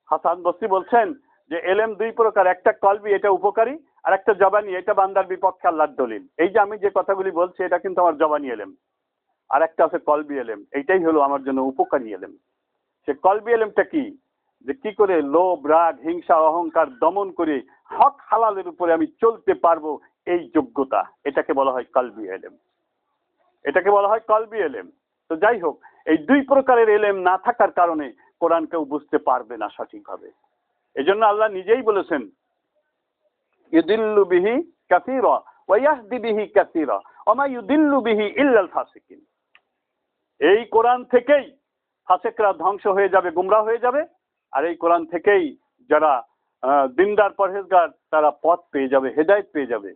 হাসান বসরি বলছেন যে এলেম দুই প্রকার, একটা কলবি, এটা উপকারী, আর একটা জবানি, এটা বান্দার বিপক্ষে আল্লাহর দলিল। এই যে আমি যে কথাগুলি বলছি এটা কিন্তু আমার জবানি এলেম, আর একটা আছে কলবি এলেম, এইটাই হলো আমার জন্য উপকারী এলেম। সে কলবি এলেমটা কি? যে কি করে লোভ, রাগ, হিংসা, অহংকার দমন করে হক হালালের উপরে আমি চলতে পারবো, এই যোগ্যতা, এটাকে বলা হয় কলবি এলেম। এটাকে বলা হয় কলবি এলেম। তো যাই হোক, এই দুই প্রকারের এলেম না থাকার কারণে কোরআন কেউ বুঝতে পারবে না সঠিকভাবে। এই জন্য আল্লাহ নিজেই বলেছেন, ইউদিল্লু বিহি কাসীরা ওয়া ইয়াহদি বিহি কাসীরা ওয়া মা ইউদিল্লু বিহি ইল্লাল ফাসিকিন। এই কোরআন থেকেই ফাসিকরা ধ্বংস হয়ে যাবে, গুমরাহ হয়ে যাবে, আর এই কোরআন থেকেই যারা দিনদার পরহেজগার তারা পথ পেয়ে যাবে, হেদায়েত পেয়ে যাবে।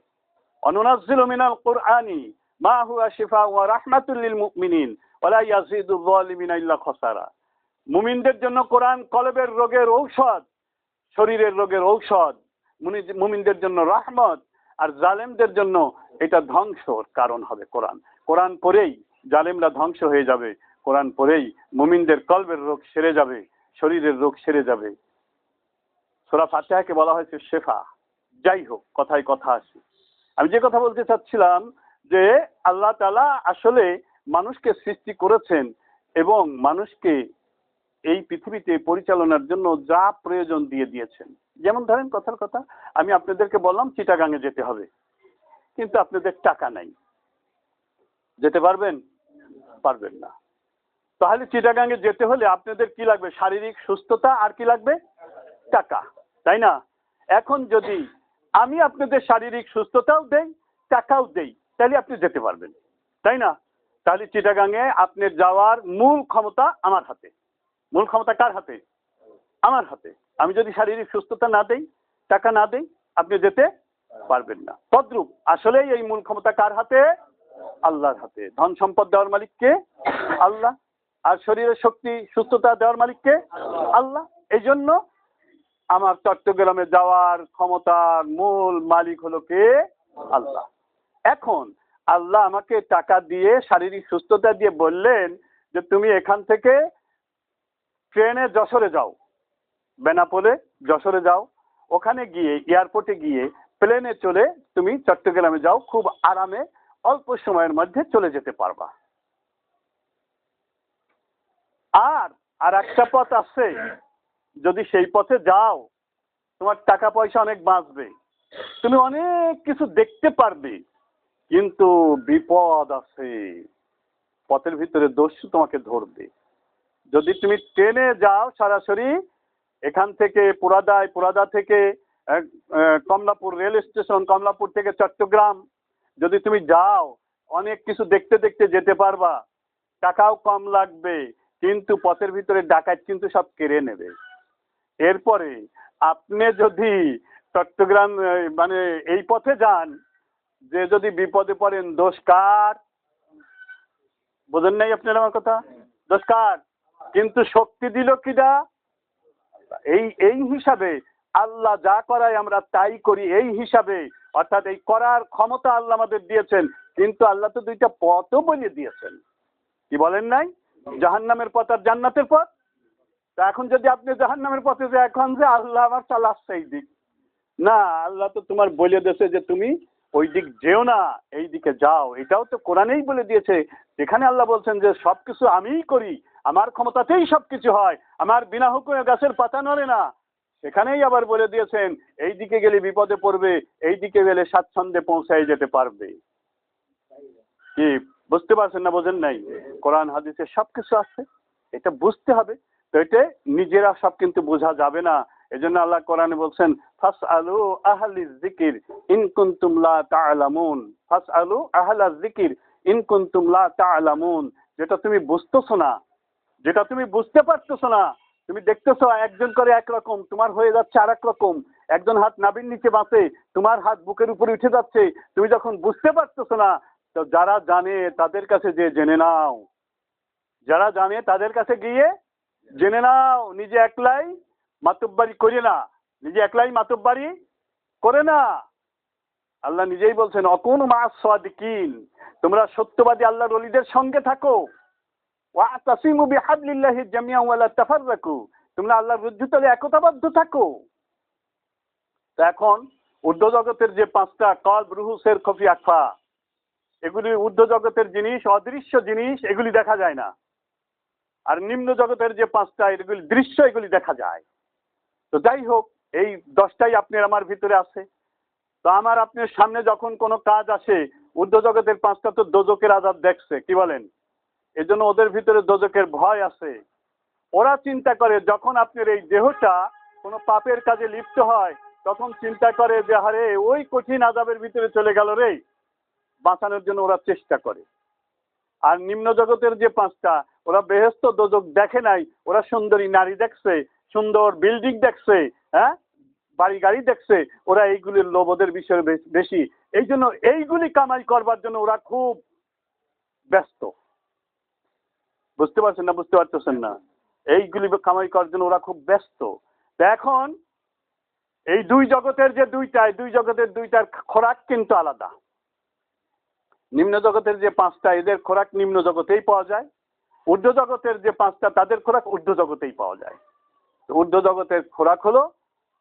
অনুনাজ্জিলু মিনাল কুরআনি মা হুয়া শিফাউ ওয়া রাহমাতুল লিল মুমিনিন ওয়া লা ইয়াজিদুয যালিমিনা ইল্লা খাসারা। মুমিনদের জন্য কোরআন কলবের রোগের ঔষধ, শরীরের রোগের ঔষধ, মুমিনদের জন্য রহমত, আর জালেমদের জন্য এটা ধ্বংসর কারণ হবে। কোরআন কোরআন পড়েই জালেমরা ধ্বংস হয়ে যাবে, কোরআন পড়েই মুমিনদের কলবের রোগ সেরে যাবে, শরীরের রোগ সেরে যাবে। সূরা ফাতিহাকে বলা হয়েছে শেফা। যাই হোক, কথায় কথা আসি। আমি যে কথা বলতে চাচ্ছিলাম যে আল্লাহ তাআলা আসলে মানুষকে সৃষ্টি করেছেন এবং মানুষকে এই পৃথিবীতে পরিচালনার জন্য যা প্রয়োজন দিয়ে দিয়েছেন। যেমন ধরেন, কথার কথা, আমি আপনাদেরকে বললাম চিটাগাঙে যেতে হবে, কিন্তু আপনাদের টাকা নাই, যেতে পারবেন? পারবেন না। তাহলে চিটাগাঙে যেতে হলে আপনাদের কি লাগবে? শারীরিক সুস্থতা, আর কি লাগবে? টাকা, তাই না? এখন যদি আমি আপনাদের শারীরিক সুস্থতাও দেই, টাকাও দেই, তাহলে আপনি যেতে পারবেন, তাই না? তাহলে চিটাগাঙে আপনার যাওয়ার মূল ক্ষমতা আমার হাতে। মূল ক্ষমতা কার হাতে? আমার হাতে। আমি যদি শারীরিক সুস্থতা না দেই, টাকা না দেই, আপনি যেতে পারবেন না। তদ্রূপ আসলেই এই মূল ক্ষমতা কার হাতে? আল্লাহর হাতে। ধন সম্পদ দেওয়ার মালিক কে? আল্লাহ। আর শরীরের শক্তি সুস্থতা দেওয়ার মালিক কে? আল্লাহ। এই জন্য আমার চট্টগ্রামে যাওয়ার ক্ষমতার মূল মালিক হলো কে? আল্লাহ। এখন আল্লাহ আমাকে টাকা দিয়ে, শারীরিক সুস্থতা দিয়ে বললেন যে তুমি এখান থেকে ট্রেনে যশোরে যাও, বেনাপোলে যশোরে যাও, ওখানে গিয়ে এয়ারপোর্টে গিয়ে প্লেনে চলে তুমি চট্টগ্রামে যাও, খুব আরামে অল্প সময়ের মধ্যে চলে যেতে পারবা। আর একটা পথ আছে, যদি সেই পথে যাও তোমার টাকা পয়সা অনেক বাঁচবে, তুমি অনেক কিছু দেখতে পারবে, কিন্তু বিপদ আছে, পথের ভিতরে দস্যু তোমাকে ধরবে। যদি তুমি ট্রেনে যাও সরাসরি এখান থেকে পুরাদায়, পুরাদা থেকে কমলাপুর রেল স্টেশন, কমলাপুর থেকে চট্টগ্রাম, যদি তুমি যাও অনেক কিছু দেখতে দেখতে যেতে পারবা, টাকাও কম লাগবে, কিন্তু পথের ভিতরে ডাকাত কিন্তু সব কেড়ে নেবে। এরপরে আপনি যদি চট্টগ্রাম মানে এই পথে যান, যে যদি বিপদে পড়েন, দোষ কার? বোঝেন নাই আপনার আমার কথা? দোষ কার? কিন্তু শক্তি দিল কিডা? এই হিসাবে আল্লাহ যা করায় আমরা তাই করি, এই হিসাবে, অর্থাৎ এই করার ক্ষমতা আল্লাহ আমাদের দিয়েছেন, কিন্তু আল্লাহ তো দুইটা পথও বলে দিয়েছেন। কি বলেন নাই? জাহান্নামের পথ আর জান্নাতের পথ। তা এখন যদি আপনি জাহান্নামের পথে যে এখন যে আল্লাহ আমার চালাচ্ছে এই দিক, না, আল্লাহ তো তোমার বলে দিয়েছে যে তুমি ওই দিক যেও না, এই দিকে যাও। এটাও তো কোরআনেই বলে দিয়েছে, যেখানে আল্লাহ বলছেন যে সবকিছু আমিই করি, আমার ক্ষমতাতেই সবকিছু হয়, আমার বিনা হুকুমে গাছের পাতা নড়ে না, সেখানেই আবার বলে দিয়েছেন এই দিকে গেলে বিপদে পড়বে, এই দিকে গেলে স্বাচ্ছন্দ্যে পৌঁছায় যেতে পারবে। কি বুঝতে পারছেন না? বোঝেন নাই? কোরআন হাদিসে সবকিছু আছে, এটা বুঝতে হবে। তো এটা নিজেরা সব কিন্তু বোঝা যাবে না। এজন্য আল্লাহ কোরআনে বলছেন ফাসআলু আহলিজ যিকির ইন কুনতুম লা তা'লামুন। ফাসআলু আহলাজ যিকির ইন কুনতুম লা তা'লামুন। যেটা তুমি বুঝতেছো না, যেটা তুমি বুঝতে পারতেছো না, তুমি দেখতেছো একজন করে একরকম, তোমার হয়ে যাচ্ছে আর এক রকম। একজন হাত নাভির নিচে বাঁচে, তোমার হাত বুকের উপরে উঠে যাচ্ছে, তুমি যখন বুঝতে পারতেছো না, তো যারা জানে তাদের কাছে যে জেনে নাও, যারা জানে তাদের কাছে গিয়ে জেনে নাও। নিজে একলাই মাতব্বারি করে না, নিজে একলাই মাতব্বারি করে না। আল্লাহ নিজেই বলছেন অকুনু মা'আস সাদিকিন, তোমরা সত্যবাদী আল্লাহর ওলিদের সঙ্গে থাকো। ওয়াতাসিমু বিহাবলিল্লাহি জামিআন ওয়া লা তাফাররাকু, তোমরা আল্লাহর রজ্জুতলে একতাবদ্ধ থাকো। তো এখন ঊর্ধ্ব জগতের যে পাঁচটা কলব, রুহু, সের, খফি, আখফা, এগুলি ঊর্ধ্ব জগতের জিনিস, অদৃশ্য জিনিস, এগুলি দেখা যায় না। আর নিম্ন জগতের যে পাঁচটা, এগুলি দৃশ্য, এগুলি দেখা যায়। তো যাই হোক, এই 10টাই আপনার আমার ভিতরে আছে। তো আমার আপনার সামনে যখন কোনো কাজ আসে, ঊর্ধ্ব জগতের 5টা তো দোজকের আযাব দেখছে, কি বলেন? এজন্য ওদের ভিতরে দোজকের ভয় আছে। ওরা চিন্তা করে যখন আপনার এই দেহটা কোনো পাপের কাজে লিপ্ত হয়, তখন চিন্তা করে যে আরে ওই কঠিন আযাবের ভিতরে চলে গেল রে, বাঁচানোর জন্য ওরা চেষ্টা করে। আর নিম্ন জগতের যে 5টা, ওরা বেহেশত দোজক দেখে নাই, ওরা সুন্দরী নারী দেখছে, সুন্দর বিল্ডিং দেখছে, হ্যাঁ, বাড়ি গাড়ি দেখছে, ওরা এইগুলির লোভ ওদের বিষয়ে বেশি। এই জন্য এইগুলি কামাই করবার জন্য ওরা খুব ব্যস্ত। বুঝতে পারছেন না? বুঝতে পারতেছেন না? এইগুলি কামাই করার জন্য ওরা খুব ব্যস্ত। এখন এই দুই জগতের যে দুইটা, দুই জগতের দুইটার খোরাক কিন্তু আলাদা। নিম্ন জগতের যে 5টা, এদের খোরাক নিম্ন জগতেই পাওয়া যায়। ঊর্ধ্ব জগতের যে 5টা, তাদের খোরাক ঊর্ধ্ব জগতেই পাওয়া যায়। ঊর্ধ্ব জগতের খোরাক হলো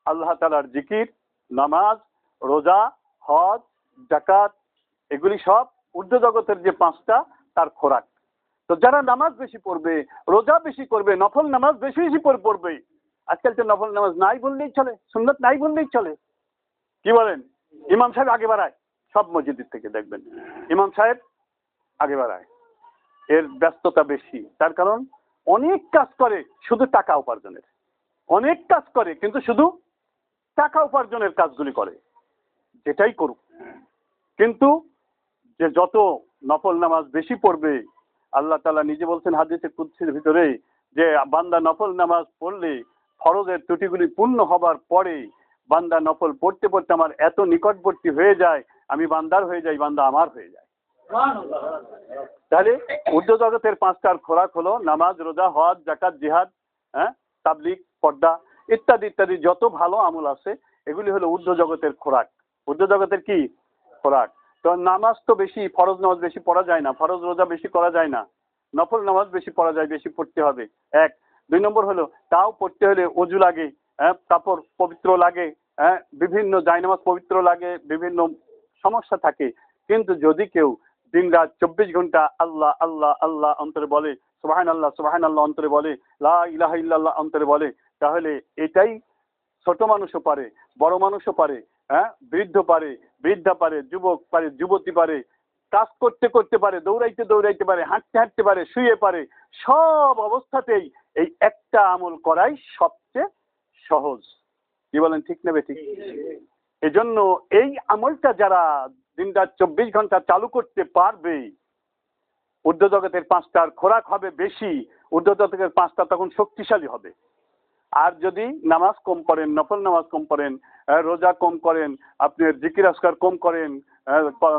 আল্লাহ তাআলার জিকির, নামাজ, রোজা, হজ, যাকাত, এগুলি সব ঊর্ধ্ব জগতের যে 5টা, তার খোরাক। তো যারা নামাজ বেশি পড়বে, রোজা বেশি করবে, নফল নামাজ বেশি বেশি পড়বে, আজকাল তো নফল নামাজ নাই বললেই চলে, সুন্নত নাই বললেই চলে, কি বলেন? ইমাম সাহেব আগে বাড়ায়, সব মসজিদের থেকে দেখবেন ইমাম সাহেব আগে বাড়ায়, এর ব্যস্ততা বেশি। তার কারণ অনেক কাজ করে শুধু টাকা উপার্জনের, অনেক কাজ করে কিন্তু শুধু টাকা উপার্জনের কাজগুলি করে, যেটাই করুক। কিন্তু যে যত নফল নামাজ বেশি পড়বে, আল্লাহ তাআলা নিজে বলছেন হাদিসে কুদসির ভিতরে যে বান্দা নফল নামাজ পড়লে ফরজের ত্রুটিগুলি পূর্ণ হবার পরে বান্দা নফল পড়তে পড়তে আমার এত নিকটবর্তী হয়ে যায়, আমি বান্দার হয়ে যাই, বান্দা আমার হয়ে যায়। তাহলে ঊর্ধ্ব জগতের 5টার খোরাক হলো নামাজ, রোজা, হজ, যাকাত, জিহাদ, হ্যাঁ, তাবলীগ, পর্দা ইত্যাদি ইত্যাদি যত ভালো আমল আছে, এগুলি হলো ঊর্ধ্ব জগতের খোরাক। ঊর্ধ্ব জগতের কি খোরাক? তো নামাজ তো বেশি, ফরজ নামাজ বেশি পড়া যায় না, ফরজ রোজা বেশি করা যায় না, নফল নামাজ বেশি পড়া যায়, বেশি পড়তে হবে। 1 2 নম্বর হলো তাও পড়তে হলে ওযু লাগে, হ্যাঁ, কাপড় পবিত্র লাগে, হ্যাঁ, বিভিন্ন জায়নামাজ পবিত্র লাগে, বিভিন্ন সমস্যা থাকে। কিন্তু যদি কেউ দিনরাত 24 ঘন্টা আল্লাহ আল্লাহ আল্লাহ অন্তরে বলে, সুবহানাল্লাহ অন্তরে বলে, লা ইলাহা ইল্লাল্লাহ অন্তরে বলে, তাহলে এটাই ছোট মানুষও পারে, বড় মানুষও পারে, হ্যাঁ, বৃদ্ধ পারে, বৃদ্ধা পারে, যুবক পারে, যুবতী পারে, কাজ করতে করতে পারে, দৌড়াইতে দৌড়াইতে পারে, হাঁটতে হাঁটতে পারে, শুয়ে পারে, সব অবস্থাতেই এই একটা আমল করাই সবচেয়ে সহজ। কি বলেন, ঠিক নেবে? ঠিক। এজন্য এই আমলটা যারা দিনরাত 24 ঘন্টা চালু করতে পারবে, ঊর্ধ্ব জগতের 5টার খোরাক হবে বেশি, ঊর্ধ্ব জগতের 5টা তখন শক্তিশালী হবে। আর যদি নামাজ কম করেন, নফল নামাজ কম করেন, রোজা কম করেন, আপনি জিকির আজকার কম করেন,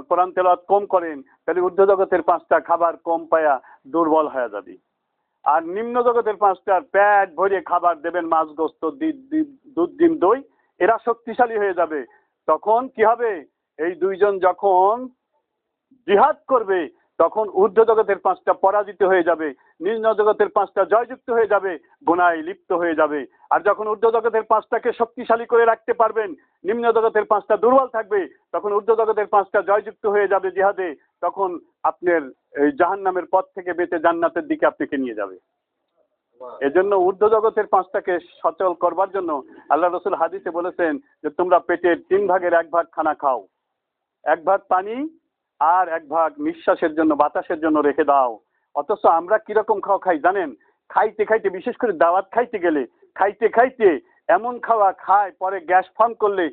কোরআন তেলাওয়াত কম করেন, তাহলে ঊর্ধ্ব জগতের 5টা খাবার কম পায়া দুর্বল হয়ে যাবে। আর নিম্ন জগতের 5টার পেট ভরে খাবার দেবেন, মাছ, গোস্ত, দুধ, ডিম, দই, এরা শক্তিশালী হয়ে যাবে। তখন কি হবে? এই দুইজন যখন জিহাদ করবে, তখন ঊর্ধ্ব জগতের 5টা পরাজিত হয়ে যাবে, নিম্ন জগতের 5টা জয়যুক্ত হয়ে যাবে, গুনায় লিপ্ত হয়ে যাবে। আর যখন ঊর্ধ্ব জগতের 5টাকে শক্তিশালী করে রাখতে পারবেন, নিম্ন জগতের 5টা দুর্বল থাকবে, তখন ঊর্ধ্ব জগতের 5টা জয়যুক্ত হয়ে যাবে জিহাদে, তখন আপনার এই জাহান্নামের পথ থেকে বেঁচে জান্নাতের দিকে আপনাকে নিয়ে যাবে। এজন্য ঊর্ধ্ব জগতের 5টাকে সচল করবার জন্য আল্লাহ রসুল হাদিসে বলেছেন যে তোমরা পেটের 3 ভাগের 1 ভাগ খানা খাও, 1 ভাগ পানি আর 1 ভাগ নিঃশ্বাসের জন্য বাতাসের জন্য রেখে দাও। অথচ আমরা কিরকম খাওয়া খাই জানেন? খাইতে খাইতে, বিশেষ করে দাওয়াত খাইতে গেলে খাইতে খাইতে এমন খাওয়া খায়, পরে গ্যাস ফর্ম করলে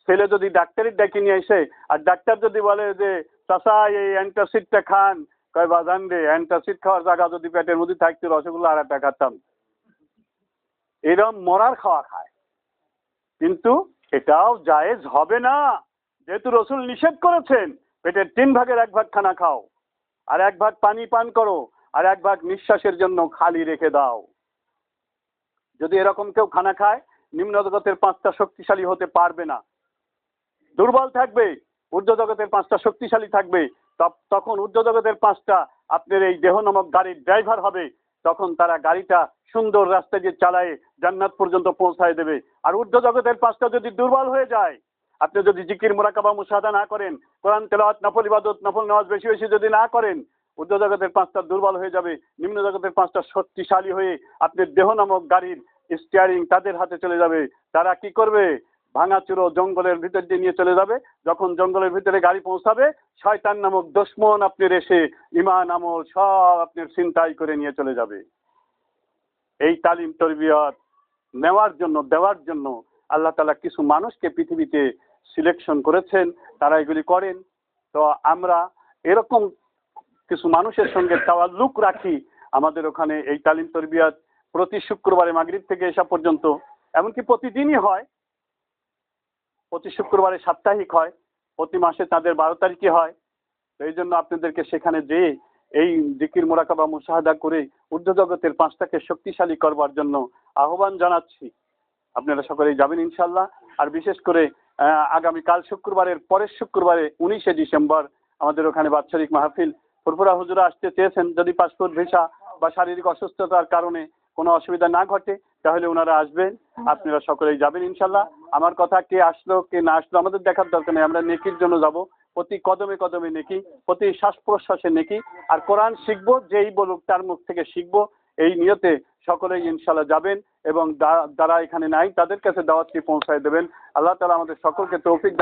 ছেলে যদি ডাক্তারের ডেকে নিয়ে আসে আর ডাক্তার যদি বলে যে চাচা এই অ্যান্টাসিডটা খান, কয় বাজান রে অ্যান্টাসিড খাওয়ার জায়গা যদি পেটের মধ্যে থাকতো রসগোল্লা আর একটা খাতাম। এরকম মরার খাওয়া খায়, কিন্তু এটাও জায়েজ হবে না, যেহেতু রসুল নিষেধ করেছেন পেটের 3 ভাগের 1 ভাগ খানা খাও, আর 1 ভাগ পানি পান করো, আর 1 ভাগ নিঃশ্বাসের জন্য খালি রেখে দাও। যদি এরকম কেউ খানা খায়, নিম্ন জগতের 5টা শক্তিশালী হতে পারবে না, দুর্বল থাকবে। ঊর্ধ্ব জগতের 5টা শক্তিশালী থাকবে। তখন ঊর্ধ্ব জগতের 5টা আপনার এই দেহ নামক গাড়ির ড্রাইভার হবে। তখন তারা গাড়িটা সুন্দর রাস্তায় যে চালায় জান্নাত পর্যন্ত পৌঁছায় দেবে। আর ঊর্ধ্ব জগতের 5টা যদি দুর্বল হয়ে যায়, আপনি যদি জিকির মুরাকাবা মুশাহাদা না করেন, কোরআন তেলাওয়াত, নফল ইবাদত, নফল নামাজ বেশি বেশি যদি না করেন, ঊর্ধ্ব জগতের 5টা দুর্বল হয়ে যাবে। নিম্ন জগতের 5টা শক্তিশালী হয়ে আপনার দেহ নামক গাড়ির স্টিয়ারিং তাদের হাতে চলে যাবে। তারা কি করবে? ভাঙাচুরো জঙ্গলের ভিতর দিয়ে নিয়ে চলে যাবে। যখন জঙ্গলের ভিতরে গাড়ি পৌঁছাবে, শয়তান নামক দুশমন আপনার এসে ঈমান আমল সব আপনার ছিনতাই করে নিয়ে চলে যাবে। এই তালিম তরবিয়ত নেওয়ার জন্য, দেওয়ার জন্য আল্লাহ তাআলা কিছু মানুষকে পৃথিবীতে সিলেকশন করেছেন, তারা এগুলি করেন। তো আমরা এরকম কিছু মানুষের সঙ্গে তাওয়াল্লুক রাখি। আমাদের ওখানে এই তালিম তরবিয়ত প্রতি শুক্রবারে মাগরিব থেকে এসা পর্যন্ত, এমনকি প্রতিদিনই হয়, প্রতি শুক্রবারে সাপ্তাহিক হয়, প্রতি মাসে তাদের 12 তারিখে হয়। তো এই জন্য আপনাদেরকে সেখানে যেয়ে এই জিকির মুরাকাবা মুশাহাদা করে ঊর্ধ্ব জগতের 5টাকে শক্তিশালী করবার জন্য আহ্বান জানাচ্ছি। আপনারা সকলেই যাবেন ইনশাল্লাহ। আর বিশেষ করে আগামীকাল শুক্রবারের পরের শুক্রবারে 19শে ডিসেম্বর আমাদের ওখানে বাৎসরিক মাহফিল। ফুরফুরা হুজুরা আসতে চেয়েছেন, যদি পাসপোর্ট ভিসা বা শারীরিক অসুস্থতার কারণে কোনো অসুবিধা না ঘটে তাহলে ওনারা আসবেন। আপনারা সকলেই যাবেন ইনশাল্লাহ। আমার কথা কে আসলো কে না আসলো আমাদের দেখার দরকার নেই, আমরা নেকির জন্য যাব। প্রতি কদমে কদমে নেকি, প্রতি শ্বাস প্রশ্বাসে নেকি। আর কোরআন শিখবো, যেই বলুক তার মুখ থেকে শিখবো, এই নিয়তে সকলেই ইনশাল্লাহ যাবেন এবং যারা এখানে নাই তাদের কাছে দাওয়াতটি পৌঁছায় দেবেন। আল্লাহ তাআলা আমাদের সকলকে তৌফিক দান